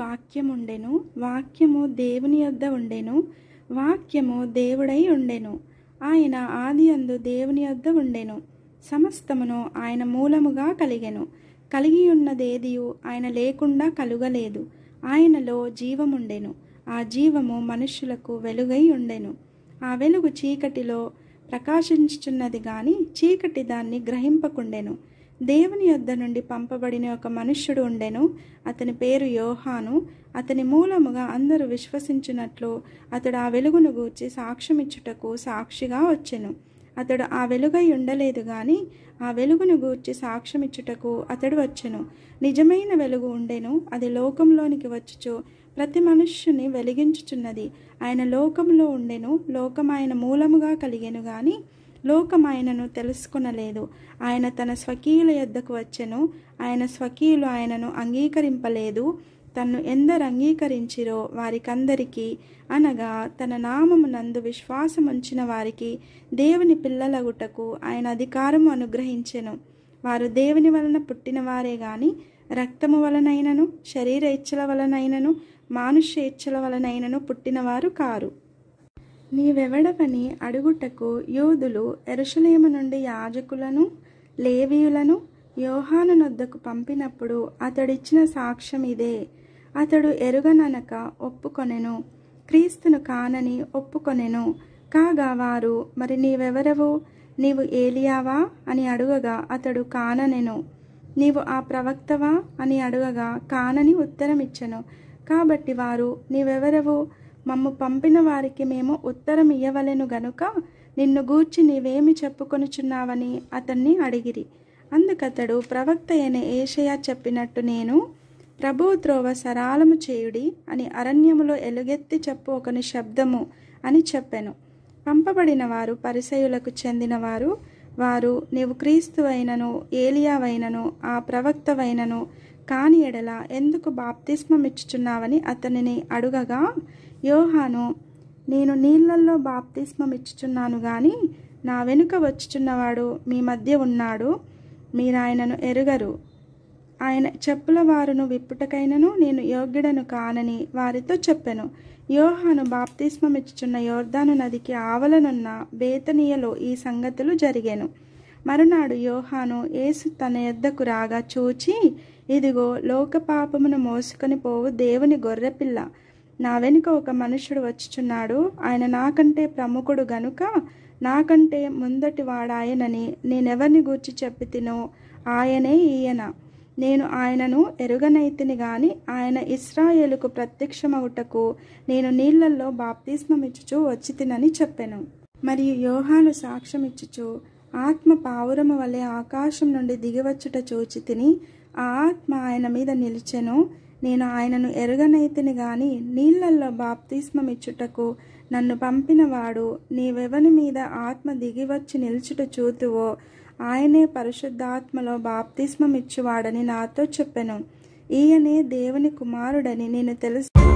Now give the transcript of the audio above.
వాక్యం ఉండెను, వాక్యము దేవుని యొద్ద ఉండెను, వాక్యము దేవుడై ఉండెను. ఆయన ఆదియందు దేవుని యొద్ద ఉండెను. సమస్తమును ఆయన మూలముగా కలిగెను. కలిగియున్నదేదియు ఆయన లేకుండా కలుగలేదు. ఆయనలో జీవముండెను. ఆ జీవము మనుష్యులకు వెలుగై ఉండెను. ఆ వెలుగు చీకటిలో ప్రకాశించుచున్నది గాని చీకటి దాన్ని గ్రహింపకుండెను. దేవుని యొద్ద నుండి పంపబడిన ఒక మనుష్యుడు ఉండెను. అతని పేరు యోహాను. అతని మూలముగా అందరూ విశ్వసించినట్లు అతడు ఆ వెలుగును గూర్చి సాక్ష్యమిచ్చుటకు సాక్షిగా వచ్చెను. అతడు ఆ వెలుగై ఉండలేదు గాని ఆ వెలుగును గూర్చి సాక్ష్యమిచ్చుటకు అతడు వచ్చెను. నిజమైన వెలుగు ఉండెను. అది లోకంలోనికి వచ్చుచు ప్రతి మనుష్యుని వెలిగించుచున్నది. ఆయన లోకములో ఉండెను. లోకం ఆయన మూలముగా కలిగెను గాని లోకం ఆయనను తెలుసుకొనలేదు. ఆయన తన స్వకీయుల యొద్దకు వచ్చెను. ఆయన స్వకీయులు ఆయనను అంగీకరింపలేదు. తన్ను ఎందరు అంగీకరించిరో వారికందరికీ, అనగా తన నామమునందు విశ్వాసముంచిన వారికి దేవుని పిల్లలగుటకు ఆయన అధికారము అనుగ్రహించెను. వారు దేవుని వలన పుట్టిన వారే గాని రక్తము వలనైనను, శరీర ఇచ్చల వలనైనను, మానుష్య ఇచ్చల వలనైనను పుట్టినవారు కారు. నీవెవడవని అడుగుటకు యూదులు యెరూషలేము నుండి యాజకులను, లేవీయులను యోహాను నొద్దకు పంపినప్పుడు అతడిచ్చిన సాక్ష్యం ఇదే. అతడు ఎరుగననక ఒప్పుకొనెను, క్రీస్తును కానని ఒప్పుకొనెను. కాగా వారు, మరి నీవెవరవు? నీవు ఏలియావా అని అడుగగా అతడు కాననెను. నీవు ఆ ప్రవక్తవా అని అడుగగా కానని ఉత్తరమిచ్చెను. కాబట్టి వారు, నీవెవరవు? మమ్ము పంపిన వారికి మేము ఉత్తరం ఇయ్యవలెను గనుక నిన్ను గూర్చి నీవేమి చెప్పుకొనుచున్నావని అతన్ని అడిగిరి. అందుకతడు, ప్రవక్త అయిన ఏషయా చెప్పినట్టు నేను ప్రభువు త్రోవ సరాలము చేయుడి అని అరణ్యములో ఎలుగెత్తి చెప్పు ఒకని శబ్దము అని చెప్పెను. పంపబడిన వారు పరిసయ్యులకు చెందినవారు. వారు, నీవు క్రీస్తువైనను, ఏలియావైనను, ఆ ప్రవక్తవైనను కాని ఎడల ఎందుకు బాప్తిస్మమిచ్చుచున్నావని అతనిని అడుగగా, యోహాను, నేను నీళ్లల్లో బాప్తిస్మమిచ్చుచున్నాను గాని నా వెనుక వచ్చుచున్నవాడు మీ మధ్య ఉన్నాడు, మీరాయనను ఎరుగరు. ఆయన చెప్పుల వారును విప్పుటకైనను నేను యోగ్యుడను కానని వారితో చెప్పెను. యోహాను బాప్తిస్మమిచ్చుచున్న యోర్దాను నదికి ఆవలనున్న బేతనీయలో ఈ సంగతులు జరిగెను. మరునాడు యోహాను యేసు తన యొద్దకు రాగా చూచి, ఇదిగో లోక పాపమును మోసుకొని పోవు దేవుని గొర్రెపిల్ల. నా వెనుక ఒక మనుష్యుడు వచ్చుచున్నాడు. ఆయన నాకంటే ప్రముఖుడు గనుక నాకంటే ముందటి వాడాయనని నేనెవరిని గూర్చి చెప్పితినో ఆయనే ఈయన. నేను ఆయనను ఎరుగనైతిని గాని ఆయన ఇశ్రాయేలుకు ప్రత్యక్షమగుటకు నేను నీళ్లల్లో బాప్తిస్మమిచ్చుచు వచ్చితినని చెప్పెను. మరియు యోహాను సాక్ష్యమిచ్చుచు, ఆత్మ పావురము వలె ఆకాశం నుండి దిగివచ్చుట చూచితిని. ఆ ఆత్మ ఆయన మీద నిలిచెను. నేను ఆయనను ఎరుగనైతిని గాని నీళ్లల్లో బాప్తిస్మమిచ్చుటకు నన్ను పంపినవాడు నీవెవని మీద ఆత్మ దిగివచ్చి నిలుచుట చూతువో ఆయనే పరిశుద్ధాత్మలో బాప్తిస్మమిచ్చువాడని నాతో చెప్పెను. ఈయనే దేవుని కుమారుడని నేను తెలుసు.